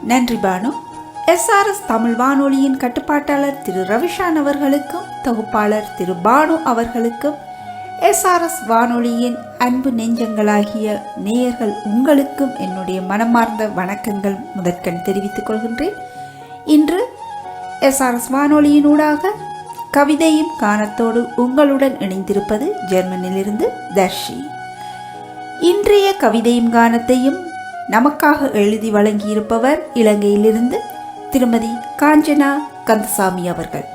நன்றி பானு. SRS தமிழ் வானொலியின் கட்டுப்பாட்டாளர் திரு ரவிஷான் அவர்களுக்கும் தொகுப்பாளர் திரு பானு அவர்களுக்கும் SRS வானொலியின் அன்பு நெஞ்சங்களாகிய நேயர்கள் உங்களுக்கும் என்னுடைய மனமார்ந்த வணக்கங்கள் முதற்கண் தெரிவித்துக் கொள்கின்றேன். இன்று SRS வானொலியினூடாக கவிதையும் கானத்தோடு உங்களுடன் இணைந்திருப்பது ஜெர்மனியிலிருந்து தர்ஷி. இன்றைய கவிதையும் கானத்தையும் நமக்காக எழுதி வழங்கியிருப்பவர் இலங்கையிலிருந்து திருமதி காஞ்சனா கந்தசாமி அவர்கள்.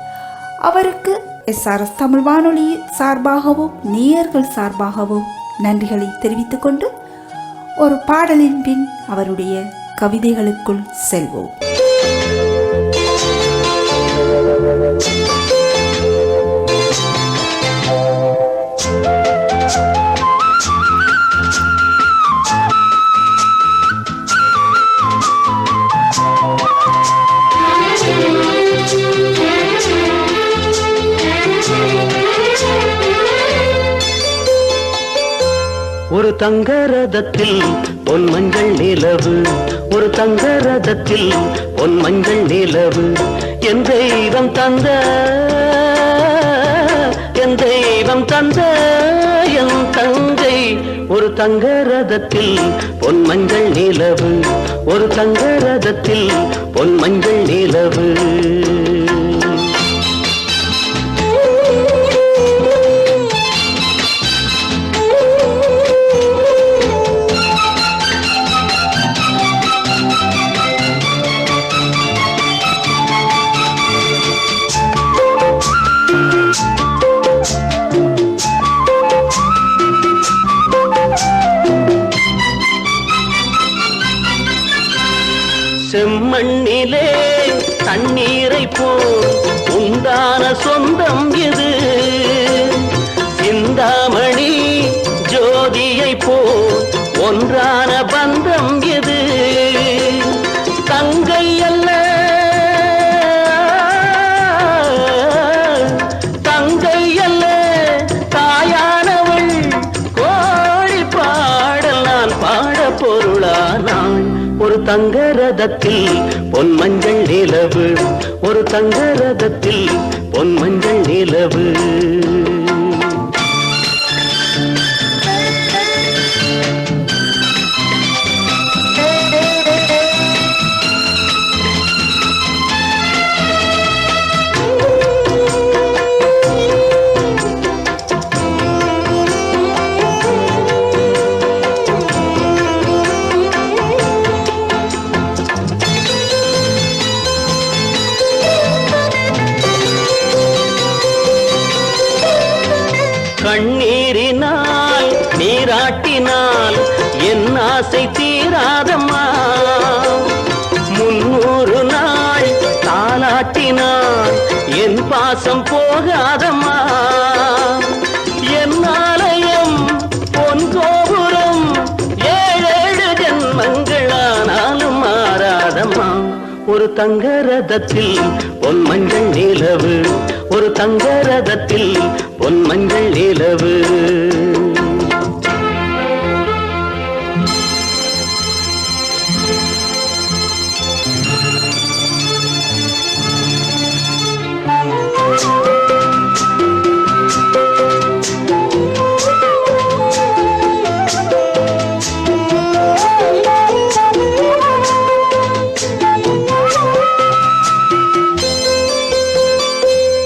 அவருக்கு SRS தமிழ் வானொலி சார்பாகவும் நேயர்கள் சார்பாகவும் நன்றிகளை தெரிவித்துக் கொண்டு ஒரு பாடலின் பின் அவருடைய கவிதைகளுக்குள் செல்வோம். ஒரு தங்க ரதத்தில் பொன் மஞ்சள் நிலவு, ஒரு தங்க ரதத்தில் பொன் மஞ்சள் நிலவு, என் தெய்வம் தந்த என் தெய்வம் தந்த என் தங்கை. ஒரு தங்க ரதத்தில் பொன் மஞ்சள் நிலவு, ஒரு தங்க ரதத்தில் பொன் மஞ்சள் நிலவு. செம்மண்ணிலே தண்ணீரை போல் உண்டான சொந்தம் இது, சிந்தாமணி ஜோதியை போல் ஒன்றான பந்தம் இது. தங்கை அல்ல தங்கை அல்ல தாயானவள், கோழி பாடல் நான் பாட பொருளானாள். ஒரு தங்க ரதத்தில் பொன் மஞ்சள் நிலவு, ஒரு தங்க ரதத்தில் பொன் மஞ்சள் நிலவு. கண்ணீரினால் நீராட்டினால் என் ஆசை தீராதம்மா, 300 நாள் தாலாட்டினால் என் பாசம் போகாதம்மா. என் ஆலயம் பொன் கோபுரம் 7 ஜென்மங்களானாலும் மாறாதம்மா. ஒரு தங்க ரதத்தில் பொன் மஞ்சள் நிலவு, ஒரு தங்க ரதத்தில் பொன் மஞ்சள் நிலவு.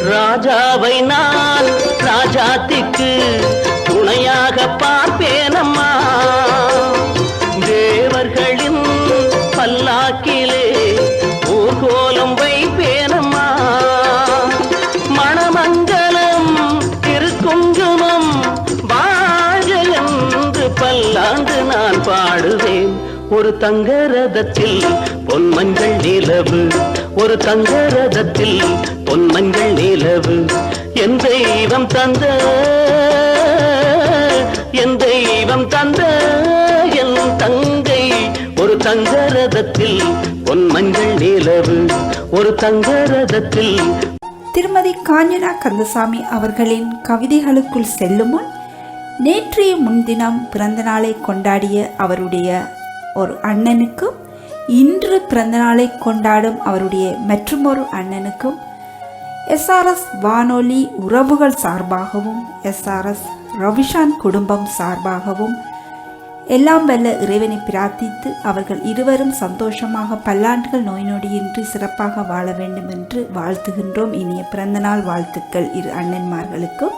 ராஜாவை நான் ராஜாத்திக்கு துணையாக பார்ப்பேனம்மா, தேவர்களின் பல்லாக்கிலே ஊர்கோலம் வைப்பேனம்மா. மணமங்கலம் திருக்குங்குமம் வாழ்க என்று பல்லாண்டு நான் பாடுவேன். ஒரு தங்க ரதத்தில் பொன் மஞ்சள் நிலவு, ஒரு தங்க ரதத்தில் பொன் மஞ்சள் நிலவு, என் தெய்வம் தந்த என் தெய்வம் தந்த என் தங்கை. ஒரு தங்க ரதத்தில் பொன் மஞ்சள் நிலவு, ஒரு தங்க ரதத்தில். திருமதி காஞ்சனா கந்தசாமி அவர்களின் கவிதைகளுக்குள் செல்லும் முன் நேற்றைய முன்தினம் பிறந்த நாளை கொண்டாடிய அவருடைய ஒரு அண்ணனுக்கும் இன்று பிறந்தநாளை கொண்டாடும் அவருடைய மற்றுமொரு அண்ணனுக்கும் எஸ்ஆர்எஸ் வானொலி உறவுகள் சார்பாகவும் எஸ்ஆர்எஸ் ரவிஷான் குடும்பம் சார்பாகவும் எல்லாம் வல்ல இறைவனை பிரார்த்தித்து அவர்கள் இருவரும் சந்தோஷமாக பல்லாண்டுகள் நோய் நொடியின்றி சிறப்பாக வாழ வேண்டும் என்று வாழ்த்துகின்றோம். இனிய பிறந்தநாள் வாழ்த்துக்கள் இரு அண்ணன்மார்களுக்கும்.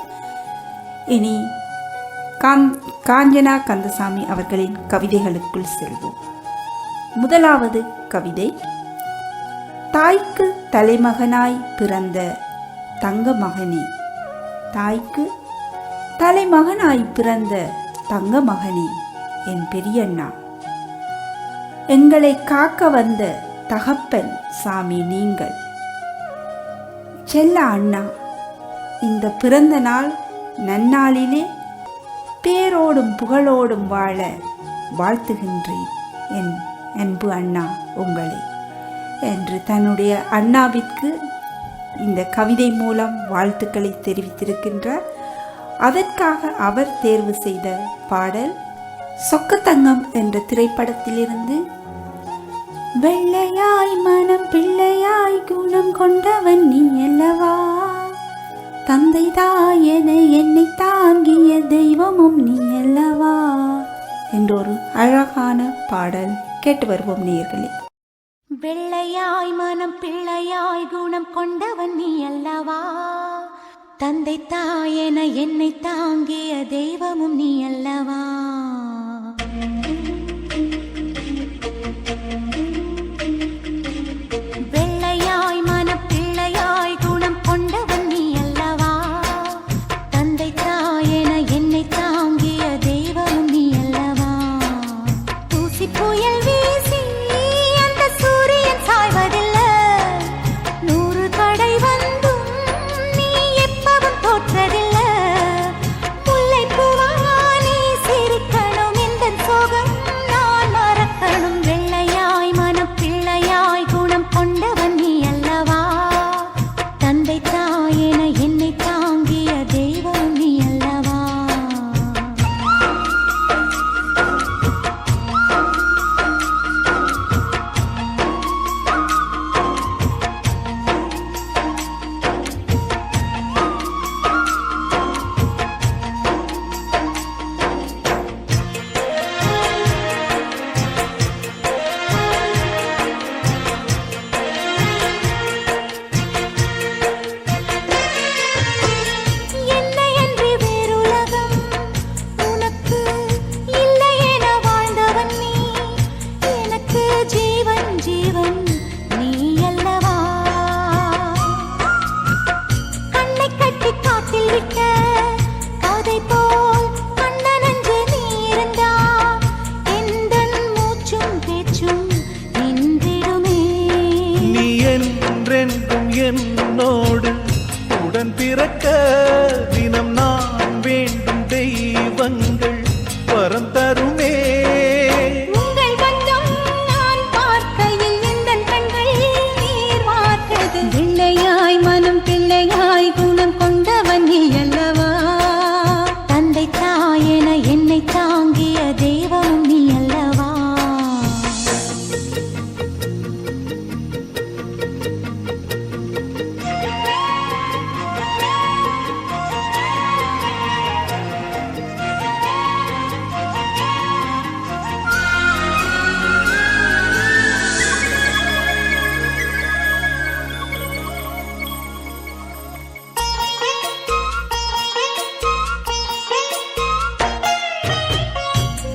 இனி காஞ்சனா கந்தசாமி அவர்களின் கவிதைகளுக்குள் செல்வோம். முதலாவது கவிதை. தாய்க்கு தலைமகனாய் பிறந்த தங்க மகனே, தாய்க்கு தலைமகனாய் பிறந்த தங்க மகனே, என் பெரியண்ணா, எங்களை காக்க வந்த தகப்பன் சாமி நீங்கள். செல்ல அண்ணா, இந்த பிறந்த நாள் நன்னாளிலே பேரோடும் புகழோடும் வாழ வாழ்த்துகின்றேன் என் அன்பு அண்ணா உங்களை என்று தன்னுடைய அண்ணாவிற்கு இந்த கவிதை மூலம் வாழ்த்துக்களை தெரிவித்திருக்கின்றார். அதற்காக அவர் தேர்வு செய்த பாடல் சொக்கத்தங்கம் என்ற திரைப்படத்திலிருந்து வெள்ளையாய் மனம் பிள்ளையாய் குணம் கொண்டவன் நீ அல்லவா, தந்தை தாயென என்னை தாங்கிய தெய்வமும் நீ அல்லவா என்றொரு அழகான பாடல் கேட்டு வருவோம் நேயர்களே. வெள்ளையாய் மனம் பிள்ளையாய் குணம் கொண்டவன் நீ அல்லவா, தந்தை தாயென என்னை தாங்கிய தெய்வமும் நீ அல்லவா. வெள்ளையாய் மனம் பிள்ளையாய் குணம் கொண்டவன் நீ அல்லவா, தந்தை தாயென என்னை தாங்கிய தெய்வமும் நீ அல்லவா. தூசி புயல் வீசி அந்த சூரியன் சாய்வதில்லை, 100 தடை வந்தும் நீ எப்பவும் தோற்றதில்லை. முல்லை பூவா நீ சிரிக்கணும், இந்த சோகம் நான் மறக்கணும். வெள்ளையாய் மனம் பிள்ளையாய் குணம் கொண்டவன் நீ அல்லவா, தந்தை தாயென என்னை தாங்கிய தெய்வம் நீ அல்லவா. என்னையன்றி வேறுலகம் உனக்கு இல்லை என வாழ்ந்தவன் நீ, எனக்கு ஜீவன் ஜீவன் நீ அல்லவா. கண்ணை கட்டி காட்டில் விட்ட கதை போல் கண்ணனன்று நீ இருந்தா, எந்தன் மூச்சும் பேச்சும் நின்றிடுமே. நீ என்றென்றும் என்னோடு உடன் பிறக்க தினம் நான் வேண்டும் தெய்வங்கள் வரம் தருமே. உங்கள் பந்தம் நான் பார்க்கையில் எந்தன் கண்கள் நீர் வார்த்தது. வெள்ளையாய் மனம் பிள்ளையாய் குணம் கொண்டவன் நீ அல்லவா, தந்தை தாயென என்னை தாங்கிய தெய்வம் நீ அல்லவா.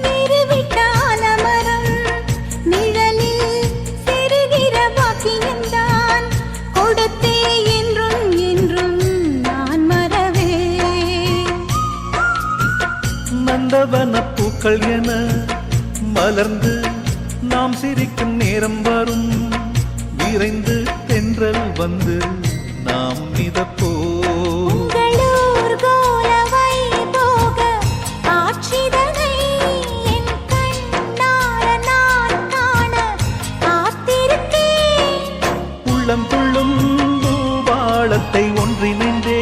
நிறுவிட்ட ஆலமரம் நிழலில் செருகிற பாக்கியம்தான் கொடுத்தே என்றும் என்றும் நான் மறவே. நந்தவன பூக்கள் என மலர்ந்து நாம் சிரிக்கும் நேரம் வரும், விரைந்து தென்றல் வந்து நாம் மிதப்போ. உங்களூர் கோலவை போக காட்சிதனை என் கண்ணார நான் காண காத்திருக்கேன். உள்ளம் துள்ளும் பூபாளத்தை ஒன்றினின்றே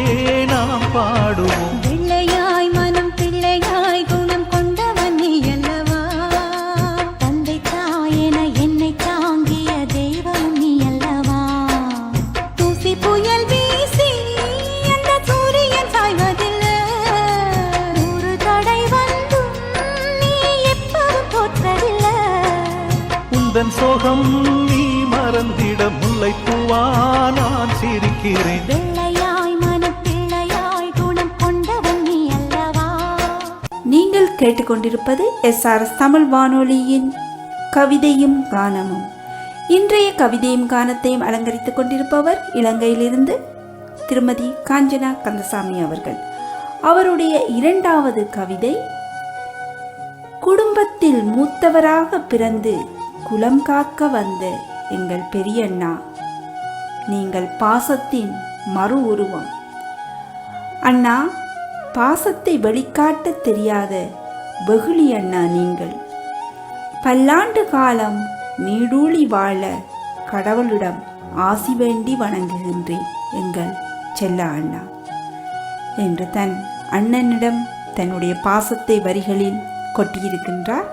நாம் பாடுவோம். வெள்ளையாய் மனம் பிள்ளையாய் குணம் கொண்டவன் நீ அல்லவா, தந்தை தாயென என்னை மலர்ந்திட முல்லைப்பூவா நான் சிரிக்கிறேன். வெள்ளையாய் மனப்பிள்ளையாய் குணம் கொண்டவன் நீ அல்லவா. நீங்கள் கேட்டுக்கொண்டிருப்பது SRS தமிழ் வானொலியின் கவிதையும் கானமும். இன்றைய கவிதையும் கானத்தையும் அலங்கரித்துக் கொண்டிருப்பவர் இலங்கையிலிருந்து திருமதி காஞ்சனா கந்தசாமி அவர்கள். அவருடைய இரண்டாவது கவிதை, குடும்பத்தில் மூத்தவராக பிறந்து குலம் காக்க வந்த எங்கள் பெரியண்ணா, நீங்கள் பாசத்தின் மறு உருவம். அண்ணா, பாசத்தை வெளிக்காட்ட தெரியாத வெகுளி அண்ணா நீங்கள். பல்லாண்டு காலம் நீடூழி வாழ கடவுளிடம் ஆசி வேண்டி வணங்குகின்றேன் எங்கள் செல்ல அண்ணா என்று தன் அண்ணனிடம் தன்னுடைய பாசத்தை வரிகளில் கொட்டியிருக்கின்றார்.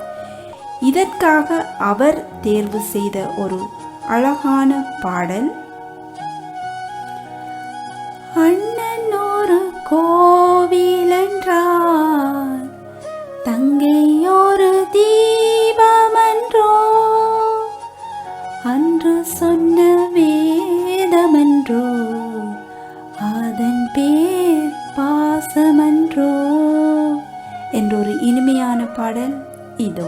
இதற்காக அவர் தேர்வு செய்த ஒரு அழகான பாடல், அண்ணன் ஒரு கோவில் என்றார், தங்கை ஒரு தீபமன்றோ, அன்று சொன்ன வேதமன்றோ, அதன் பேர் பாசமன்றோ என்றொரு இனிமையான பாடல் இதோ.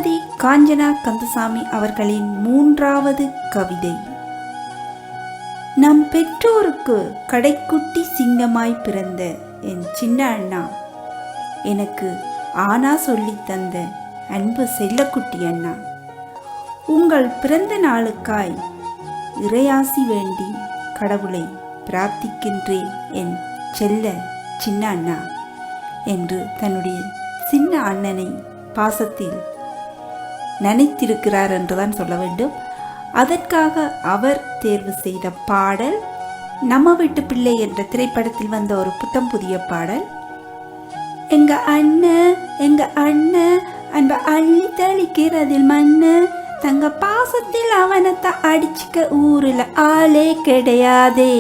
திருமதி காஞ்சனா கந்தசாமி அவர்களின் 3வது கவிதை. நம் பெற்றோருக்கு கடைக்குட்டி சிங்கமாய் பிறந்த என் சின்ன அண்ணா, எனக்கு ஆனா சொல்லி தந்த அன்பு செல்லக்குட்டி அண்ணா, உங்கள் பிறந்த நாளுக்காய் இறையாசி வேண்டி கடவுளை பிரார்த்திக்கின்றேன் என் செல்ல சின்ன அண்ணா என்று தன்னுடைய சின்ன அண்ணனை பாசத்தில் நினைத்திருக்கிறார் என்றுதான் சொல்ல வேண்டும். அதற்காக அவர் தேர்வு செய்த பாடல் நம்ம வீட்டு பிள்ளை என்ற திரைப்படத்தில் வந்த ஒரு புத்தம் புதிய பாடல். எங்க அண்ணன் அன்ப அள்ளி தெளிக்கிறதில் மண்ணு, தங்க பாசத்தில் அவனத்தை அடிச்சுக்க ஊரில் ஆளே கிடையாதே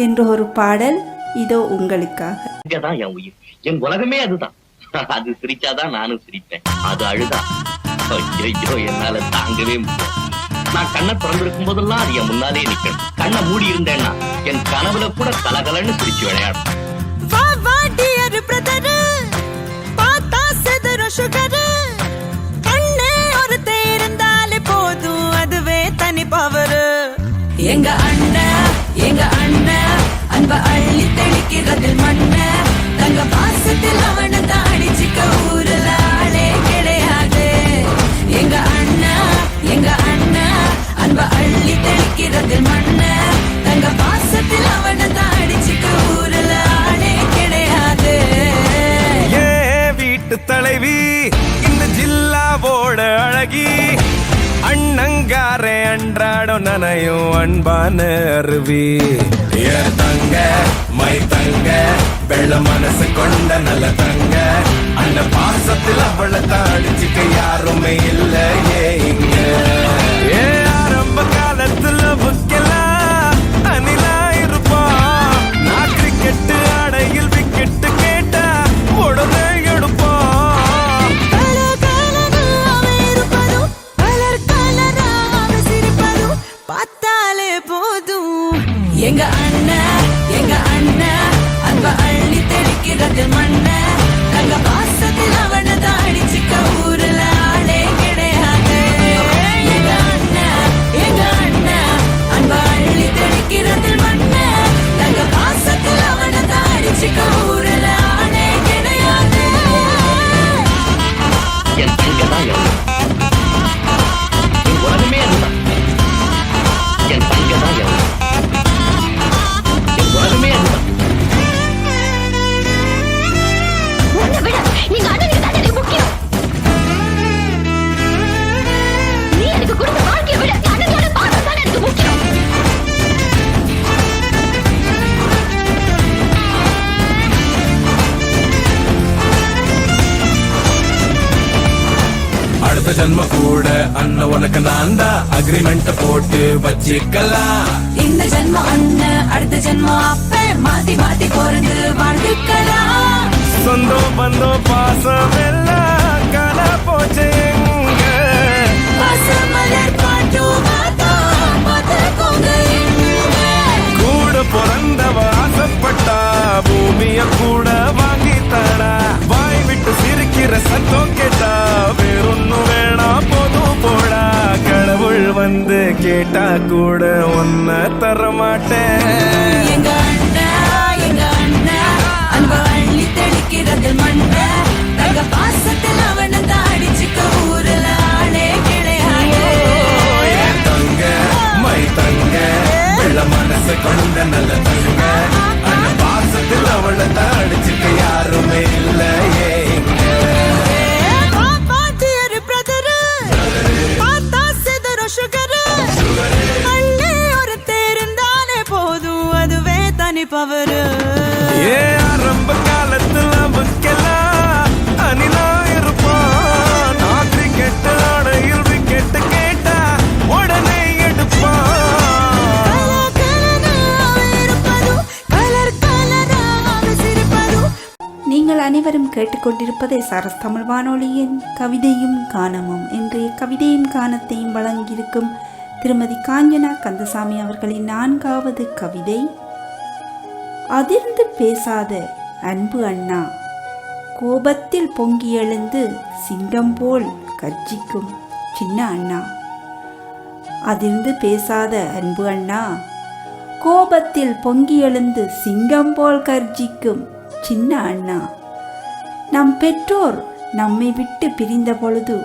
என்ற ஒரு பாடல் இதோ உங்களுக்காக. இங்கதான் என் உயிர், என் உலகமே அதுதான். அது சிரிச்சாதான் நானும் சிரிப்பேன், அது அழுதா ஐயோ என்னால தாங்கவே முடியாது. நான் கண்ணை திறந்திருக்கும் போதெல்லாம் அது என் முன்னாலே நிக்கணும். கண்ணை மூடி இருந்தேன்னா என் கனவுல கூட கலகலன்னு சிரிச்சு விளையாடும். எங்க அண்ணன் அன்ப அள்ளி தெளிக்கிறதில் மண்ண, தங்க பாசத்தில் அவனை அடிச்சுக்க ஊருல ஆளே கிடையாது. எங்க அண்ணன் அன்ப அள்ளி தெளிக்கிறதில் மண்ண, தங்க பாசத்தில் அவனை அடிச்சுக்க ஊருல ஆளே கிடையாது. ஏ வீட்டு தலைவி இந்த ஜில்லாவோட அழகி, அண்ணங்காரே அன்றாடம் நனையும் அன்பான அருவி. தங்க மை தங்க வெள்ள மனசு கொண்ட நல்ல தங்க, அந்த பாசத்தில் அவளை தாடிச்சுக்க யாருமே இல்லையே இங்க. ஏ ஆரம்ப காலத்துல புக்கெல்லாம் அணிலா இருப்பான், நான் கிரிக்கெட்டு ஆடையில் விக்கெட்டு கேட்டா உடனே எடுப்பான். எங்க அண்ணன் அன்ப அள்ளி தெளிக்கிறது மண்ண, தங்க பாசத்தில் அவனை அடிச்சுக்க ஊருல ஆளே கிடையாது. எங்க அண்ணன் அன்ப அள்ளி தெளிக்கிறது மண்ண, தங்க பாசத்தில் அவனை அடிச்சுக்க ஊருல ஆளே கிடையாது. என் தங்கதான் என் உலகமே அதுதான். என் தங்கதான் உலகமே அதுதான். உன்னை விட நீங்க அண்ணனுக்கு தான் எனக்கு முக்கியம். நீ எனக்கு கொடுத்த வாழ்க்கையை விட அண்ணனோட பாசம் தான் எனக்கு முக்கியம். அடுத்த ஜன்ம கூட அண்ணன் உனக்கு நான் தான் அக்ரிமெண்ட் போட்டு வச்சிக்கலாம். இந்த ஜென்மம் அண்ணன், அடுத்த ஜென்மம் அப்ப, மாத்தி மாத்தி போறது வாழ்ந்துக்கலாம். சொந்தம் பந்தம் பாசம் எல்லாம் காண போச்சு எங்க. பசுமலர் பாட்டு பார்த்துக்கோங்க எங்க. கூட பிறந்தவ ஆசைப்பட்டா பூமிய கூட வாங்கி தாடா. வாய் விட்டு சிரிக்கிற சத்தம் கேட்டா வேறொன்னும் வேணா போதும் போடா. கடவுள் வந்து கேட்டா கூட ஒன்ன தர மாட்டேன். எங்க அண்ணன் அன்ப அள்ளி தெளிக்கிறது மண்ண, தங்க பாசத்தில் அவனை அடிச்சுக்க ஊருல ஆளே கிடையாது. தங்க மை தங்க வெள்ள மனசு கொண்ட நல்ல தங்க, அந்த பாசத்தில் அவளை அடிச்சுக்க யாருமே இல்லையே இங்க. பவரு ஏ ஆரம்ப காலத்துல புக்கெல்லாம் அணிலா இருப்பான், நான் கிரிக்கெட் ஆடையில் விக்கெட்டு கேட்டா உடனே எடுப்பான். நீங்கள் அனைவரும் கேட்டுக்கொண்டிருப்பதை சரஸ் தமிழ் வானொலியின் கவிதையும் கானமும். இன்றைய கவிதையும் கானத்தையும் வழங்கியிருக்கும் திருமதி காஞ்சனா கந்தசாமி அவர்களின் 4வது கவிதை. அதிர்ந்து பேசாத அன்பு அண்ணா, கோபத்தில் பொங்கி எழுந்து சிங்கம் போல் கர்ஜிக்கும் சின்ன அண்ணா. அதிர்ந்து பேசாத அன்பு அண்ணா, கோபத்தில் பொங்கி எழுந்து சிங்கம் போல் கர்ஜிக்கும் சின்ன அண்ணா. நம் பெற்றோர் நம்மை விட்டு பிரிந்த பொழுது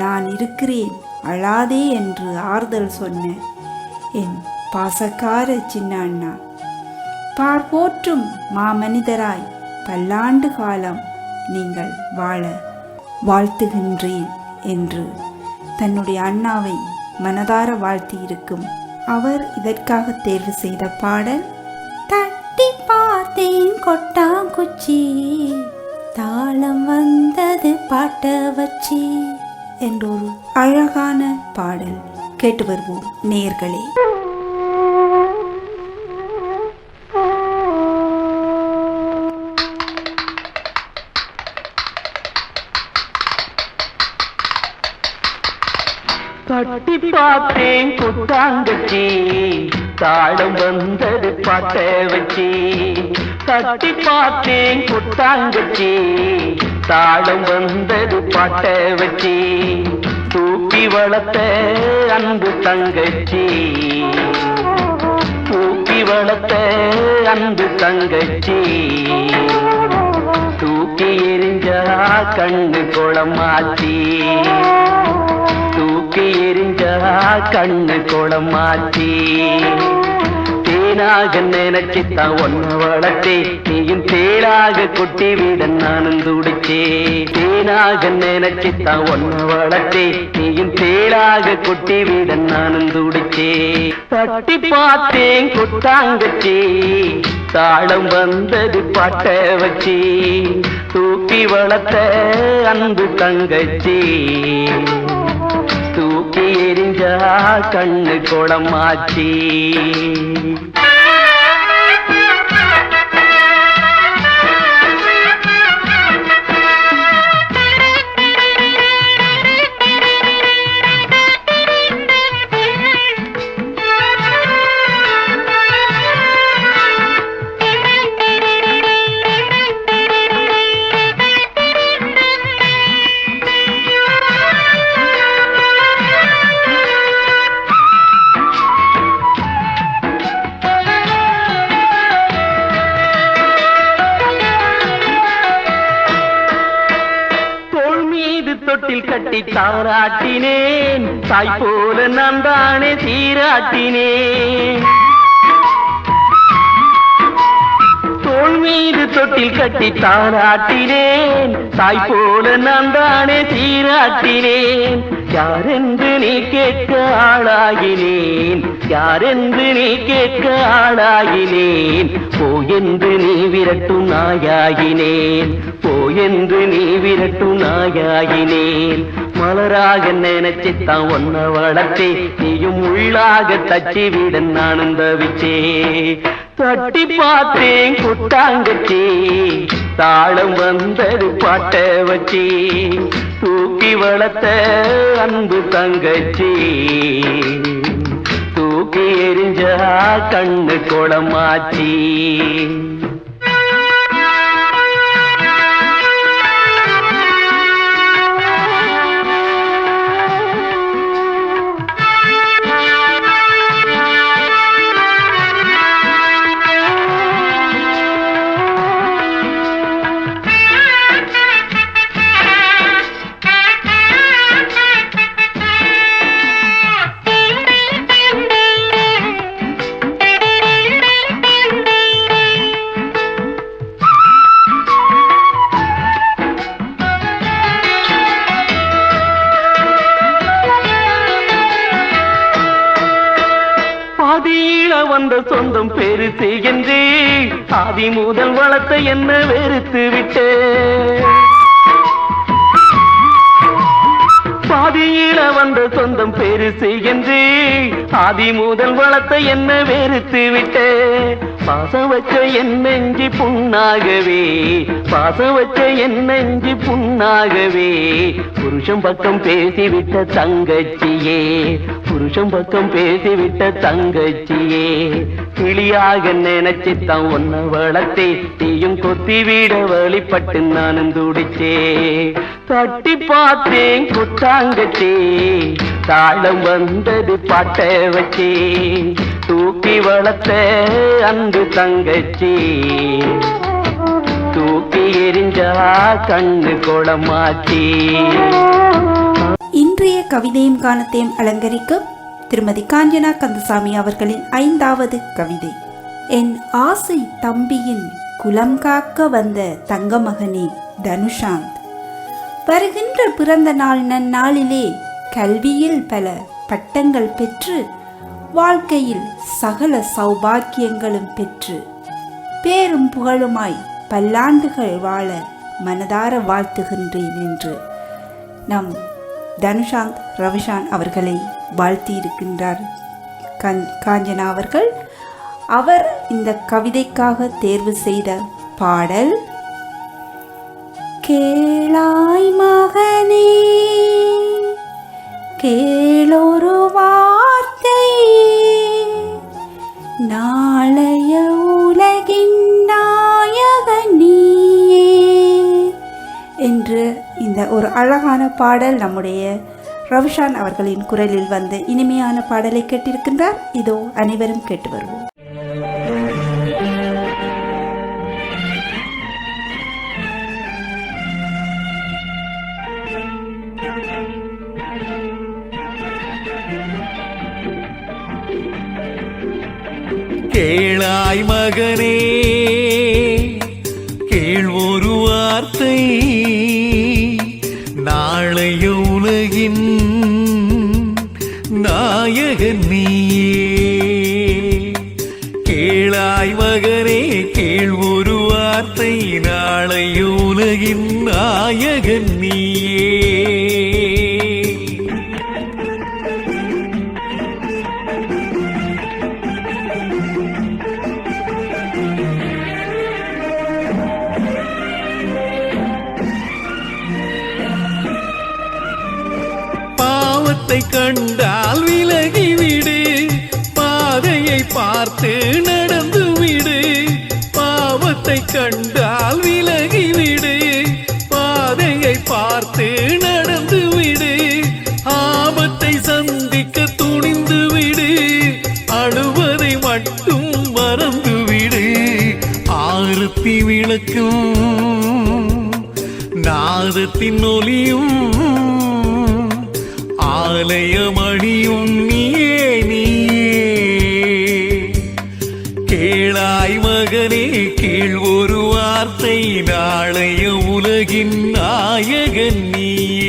நான் இருக்கிறேன் அழாதே என்று ஆறுதல் சொன்ன என் பாசக்கார சின்ன அண்ணா. பார்போற்றும் மாமனிதராய் பல்லாண்டு காலம் நீங்கள் வாழ வாழ்த்துகின்றேன் என்று தன்னுடைய அண்ணாவை மனதார வாழ்த்தி இருக்கும் அவர் இதற்காக தேர்வு செய்த பாடல் தட்டி பார்த்தேன் கொட்டாங்குச்சி, தாளம் வந்தது பாட்ட வச்சி என்றொரு அழகான பாடல். கேட்டு வருவோம் நேயர்களே. தட்டி பார்த்தேன் கொட்டாங்கச்சி, தாளம் வந்தது பாட்ட வச்சி. தட்டி பார்த்தேன் கொட்டாங்கச்சி, தாளம் வந்தது பாட்ட வச்சி. தூக்கி வளர்த்த அன்பு தங்கச்சி, தூக்கி வளர்த்த அன்பு தங்கச்சி. தூக்கி எரிஞ்சா கண்ணு குளமாச்சி, தூக்கி எரிஞ்சா கண்ணு குளமாச்சி. தேனாக நினைச்சுத்தான் ஒன்ன வளர்த்தே, நீயும் தேனாக கொட்டி விட நானும் துடிச்சே. தேனாக நினைச்சுத்தான் ஒன்ன வளர்த்தே, நீயும் தேனாக கொட்டி விட நானும் துடிச்சே. தட்டி பார்த்தேன் கொட்டாங்கச்சி, தாளம் வந்தது பாட்ட வச்சி. தூக்கி வளர்த்த அன்பு தங்கச்சி, தூக்கி எரிஞ்சா கண்ணு குளமாச்சி. தொட்டில் கட்டி தாராட்டினேன், தாய் போல நான் தானே சீராட்டினேன். தோள் மீது தொட்டில் கட்டி தாராட்டினேன், தாய் போல நான் தானே சீராட்டினேன். யாரென்று நீ கேட்க ஆளாகினேன், யாரென்று நீ கேட்க ஆளாகினேன். போயென்று நீ விரட்டும் நாயாகினேன், போயென்று நீ விரட்டும் நாயாகினேன். மலராக நினைச்சுத்தான் ஒன்ன வளர்த்தே, நீயும் உள்ளாக தச்சி விட நானும் தவிச்சே. தட்டி பார்த்தேன் கொட்டாங்கச்சி, தாளம் வந்தது பாட்ட வச்சி. தூக்கி வளர்த்த அன்பு தங்கச்சி, தூக்கி எரிஞ்சா கண்ணு குளமாச்சி. ஆதியில வந்த சொந்தம் பெருசு என்று ஆதி முதல் வளர்த்த என்ன வெறுத்து விட்டு. பாதியில வந்த சொந்தம் பெருசு என்று ஆதி முதல் வளர்த்த என்ன வெறுத்து விட்டு. பாசம் வச்ச என் நெஞ்சு புண்ணாகவே, பாசம் வச்ச என் நெஞ்சு புண்ணாகவே, புருஷன் பக்கம் பேசிவிட்ட தங்கச்சியே, புருஷன் பக்கம் பேசிவிட்ட தங்கச்சியே, கிளியாக நினைச்சுத்தான் ஒன்ன வளர்த்தே, நீயும் கொத்தி வீட வழிபட்டு நானும் துடிச்சே, தட்டி பார்த்தேன் குத்தாங்கச்சே, தாளம் வந்தது பாட்ட வச்சே, தூக்கி வளர்த்த அன்பு தங்கச்சி, தூக்கி எரிஞ்சா கண்ணு கொளமாச்சி. இன்றைய கவிதையும் காணத்தையும் அலங்கரிக்கும் திருமதி காஞ்சனா கந்தசாமி அவர்களின் 5வது கவிதை. என் ஆசை தம்பியின் குலம் காக்க வந்த தங்க மகனே தனுஷாந்த், வருகின்ற பிறந்த நாள் நன்னாளிலே கல்வியில் பல பட்டங்கள் பெற்று, வாழ்க்கையில் சகல சௌபாக்கியங்களும் பெற்று, பேரும் புகழுமாய் பல்லாண்டுகள் வாழ மனதார வாழ்த்துகின்றேன் என்று நம் தனுஷாந்த் ரவிஷான் அவர்களை வாழ்த்தியிருக்கின்றார் காஞ்சனா அவர்கள். அவர் இந்த கவிதைக்காக தேர்வு செய்த பாடல் கேளாய் மகனே கேளொரு வார்த்தை, நாளைய உலகின் நாயகன் நீயே என்று இந்த ஒரு அழகான பாடல் நம்முடைய ரவிஷான் அவர்களின் குரலில் வந்த இனிமையான பாடலை கேட்டிருக்கின்றார். இதோ அனைவரும் கேட்டு வருவோம். கேளாய் மகனே கேள் ஒரு வார்த்தை, நாளைய உலகின் நாயகன் நீயே. கேளாய் மகனே கேள் ஒரு வார்த்தை, நாளைய உலகின் நாயகன் நீயே. கண்டால் விலகிவிடு, பாதையை பார்த்து நடந்து விடு, பாவத்தை கண்டால் விலகிவிடு, பாதையை பார்த்து நடந்து விடு, ஆபத்தை சந்திக்க துணிந்து விடு, அழுவதை மட்டும் மறந்து விடு, ஆரத்தி விளக்கும் நாதத்தின் ஒலியும் ஆலயமணியும் நீயே நீயே. கேளாய் மகனே கேள் ஒரு வார்த்தை, நாளைய உலகின் நாயகன் நீயே.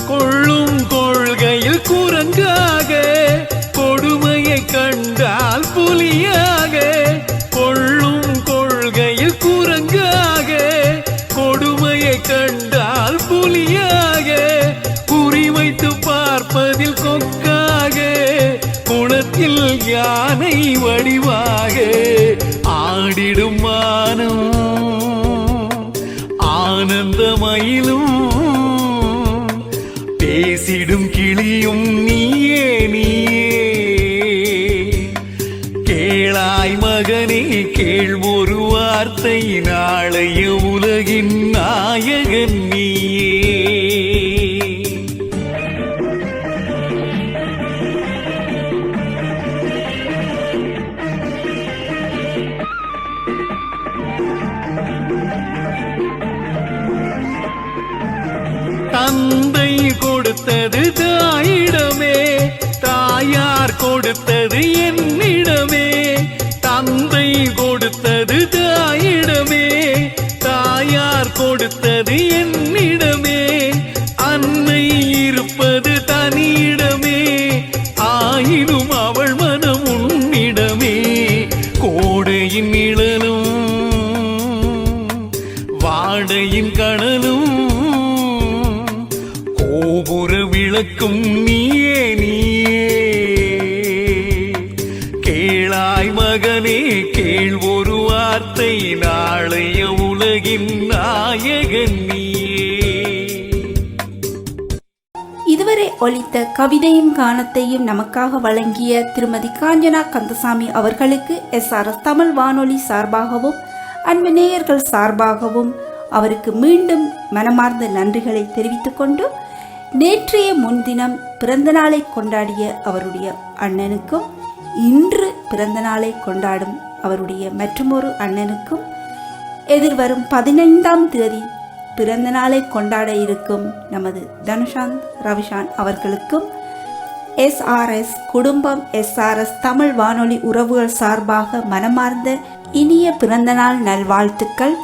கொள்ளும் கொள்கையில் குரங்காக, கொடுமையை கண்டால் புலியாக, கொள்ளும் கொள்கையில் குரங்காக, கொடுமையை கண்டால் புலியாக, குறிவைத்து பார்ப்பதில் கொக்காக, குணத்தில் யானை வடிவாக, ஆடிடும் மானம் ஆனந்தமயிலும், பேசிடும் கிளியும் நீயே நீயே. கேளாய் மகனே கேள் ஒரு வார்த்தை, நாளைய உலகின் நாயகன் நீயே. தந்தை கொடுத்தது தாயிடமே, தாயார் கொடுத்தது என்னிடமே, தந்தை கொடுத்தது கொடுத்தது என்னிடமே, அன்னை இருப்பது தனியிடமே, ஆயினும் அவள் மனம் உன்னிடமே. கோடையின் நிழலும் வாடையின் கணலும் கோபுர விளக்கும் நீயே நீயே. கேளாய் மகனே கேள் ஒரு வார்த்தை, நாளைய உலகின் நாயகன் நீயே. இதுவரை ஒலித்த கவிதையும் கானத்தையும் நமக்காக வழங்கிய திருமதி காஞ்சனா கந்தசாமி அவர்களுக்கு SRS தமிழ் வானொலி சார்பாகவும் அன்பு நேயர்கள் சார்பாகவும் அவருக்கு மீண்டும் மனமார்ந்த நன்றிகளை தெரிவித்துக் கொண்டு, நேற்றைய முன்தினம் பிறந்த நாளை கொண்டாடிய அவருடைய அண்ணனுக்கும், இன்று பிறந்த நாளை கொண்டாடும் அவருடைய மற்றொரு அண்ணனுக்கும், எதிர்வரும் 15ஆம் தேதி பிறந்த நாளை கொண்டாட இருக்கும் நமது தனுஷாந்த் ரவிஷான் அவர்களுக்கும் SRS குடும்பம், SRS தமிழ் வானொலி உறவுகள் சார்பாக மனமார்ந்த இனிய பிறந்தநாள் நல்வாழ்த்துக்கள்.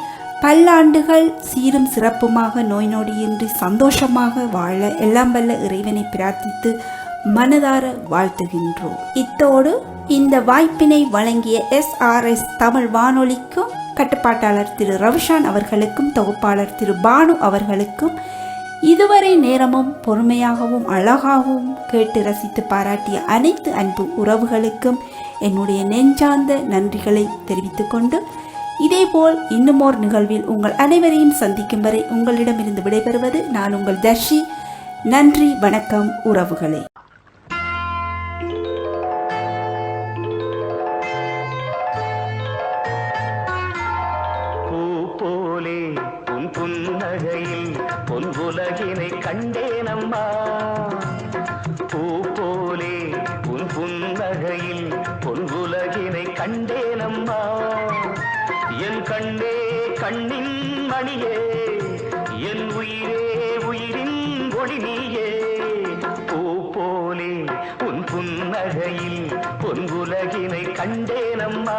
பல்லாண்டுகள் சீரும் சிறப்புமாக நோய் நொடியின்றி சந்தோஷமாக வாழ எல்லாம் வல்ல இறைவனை பிரார்த்தித்து மனதார வாழ்த்துகின்றோம். இத்தோடு இந்த வாய்ப்பினை வழங்கிய SRS தமிழ் வானொலிக்கும் கட்டுப்பாட்டாளர் திரு ரவிஷான் அவர்களுக்கும், தொகுப்பாளர் திரு பானு அவர்களுக்கும், இதுவரை நேரமும் பொறுமையாகவும் அழகாகவும் கேட்டு ரசித்து பாராட்டிய அனைத்து அன்பு உறவுகளுக்கும் என்னுடைய நெஞ்சார்ந்த நன்றிகளை தெரிவித்துக் கொண்டு, இதேபோல் இன்னுமோர் நிகழ்வில் உங்கள் அனைவரையும் சந்திக்கும் வரை உங்களிடமிருந்து விடைபெறுவது நான் உங்கள் தர்ஷி. நன்றி, வணக்கம் உறவுகளே. புன்னகையில் பொன்குலகினை கண்டேனம்மா, பூ போலே உன் புன்னகையில் பொன்குலகினை கண்டேனம்மா. என் கண்ணே கண்ணின் மணியே, என் உயிரே உயிரின் ஒளி நீயே. பூ போலே உன் புன்னகையில் பொன்குலகினை கண்டேனம்மா.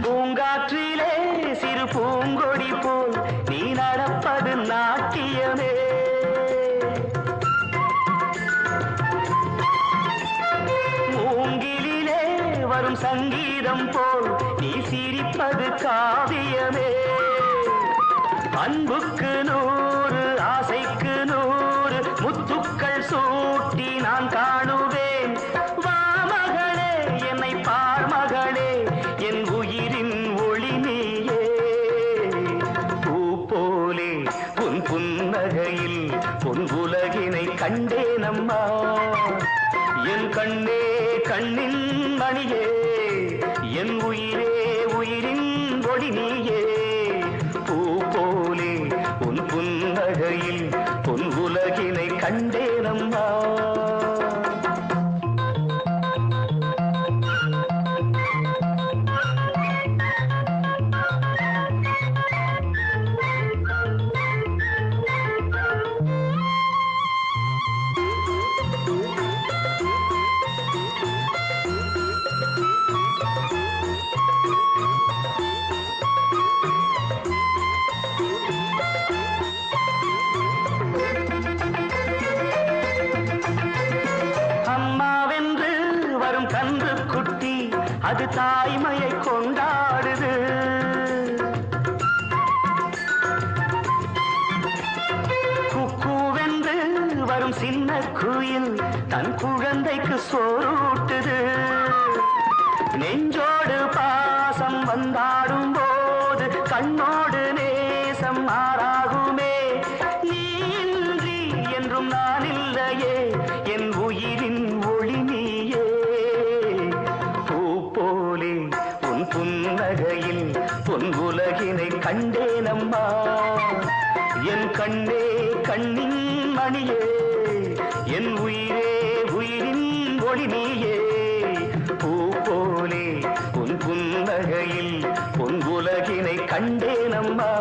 பூங்காற்றிலே சிறு பூங்கொடி போல் நீ நடப்பது நாட்டியமே. மூங்கிலே வரும் சங்கீதம் போல் நீ சிரிப்பது காவியமே. அன்புக்கு 100 ஆசைக்கு 100 முத்துக்கள் சூட்டி நான் காணுவேன். வா மகளே என்னை பார் மகளே, என் உயிரின் ஒளி நீயே. பூ போலே உன் புன்னகையில் பொன்குலகினை கண்டேனம்மா. என் கண்ணே கண்ணின் மணியே, என் உயிரே உயிரின் ஒளி நீயே. பூ போலே உன் புன்னகையில் பொன்குலகினை கண்டேனம்மா. அது தாய்மையை கொண்டாடுது. குக்கூவென்று வரும் சின்ன குயில் தன் குழந்தைக்கு சோறூட்டுது. நெஞ்சோடு பாசம் வந்தாடும் போது கண்ணோடு நேசம் மாறாகுமே. நீ இன்றி என்றும் நான் இல்லையே, என் உயிரின் ஒளி நீயே. பூ உலகினை கண்டேனம்மா என் கண்ணே கண்ணின் மணியே என் உயிரே உயிரின் ஒளி நீயே பூ போலே உன் புன்னகையில் உன் உலகினை கண்டேனம்மா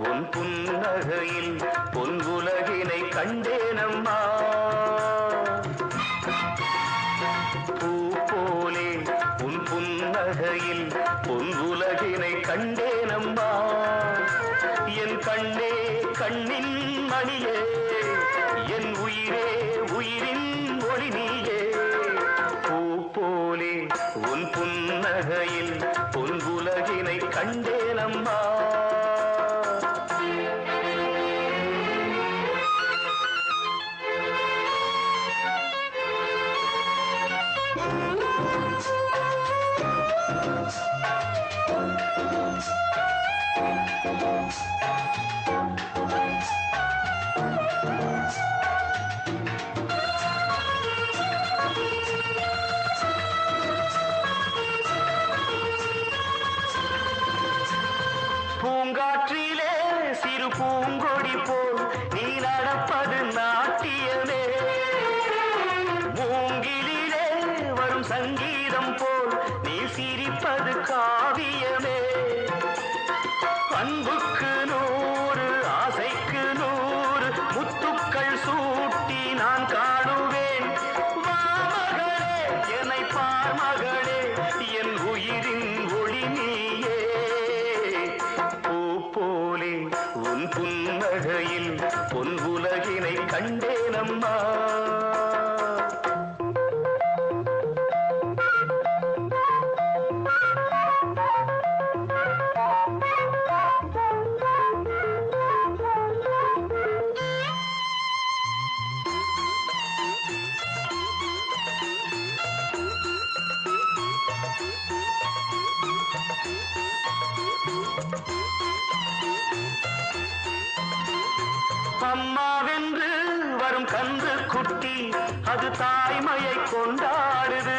உன் புன்னகையில் பொன் உலகினை கண்டேனம்மா பூ போலே உன் புன்னகையில் பொன் உலகினை கண்டேனம்மா என் கண்ணே கண்ணின் மணியே என் உயிரே உயிரின் ஒளி நீயே பூ போலே உன் புன்னகையில் பொன் உலகினை கண்டேனம்மா பூங்காற்றிலே சிறு பூங்கொடி போல் நீ நடப்பது நாட்டியமே மூங்கிலே வரும் சங்கீதம் போல் நீ சிரிப்பது காவியமே அன்புக்கு 100 ஆசைக்கு 100 முத்துக்கள் சூட்டி நான் காணுவேன் வா மகளே என்னை பார் மகளே என் உயிரின் ஒளி நீயே போலே உன் புன்னகையில் பொன் உலகினை கண்டேனம்மா அம்மாவென்று வரும் கன்று குட்டி அது தாய்மையை கொண்டாடுது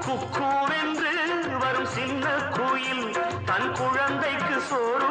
குக்கூவென்று வரும் சின்ன குயில் தன் குழந்தைக்கு சோறு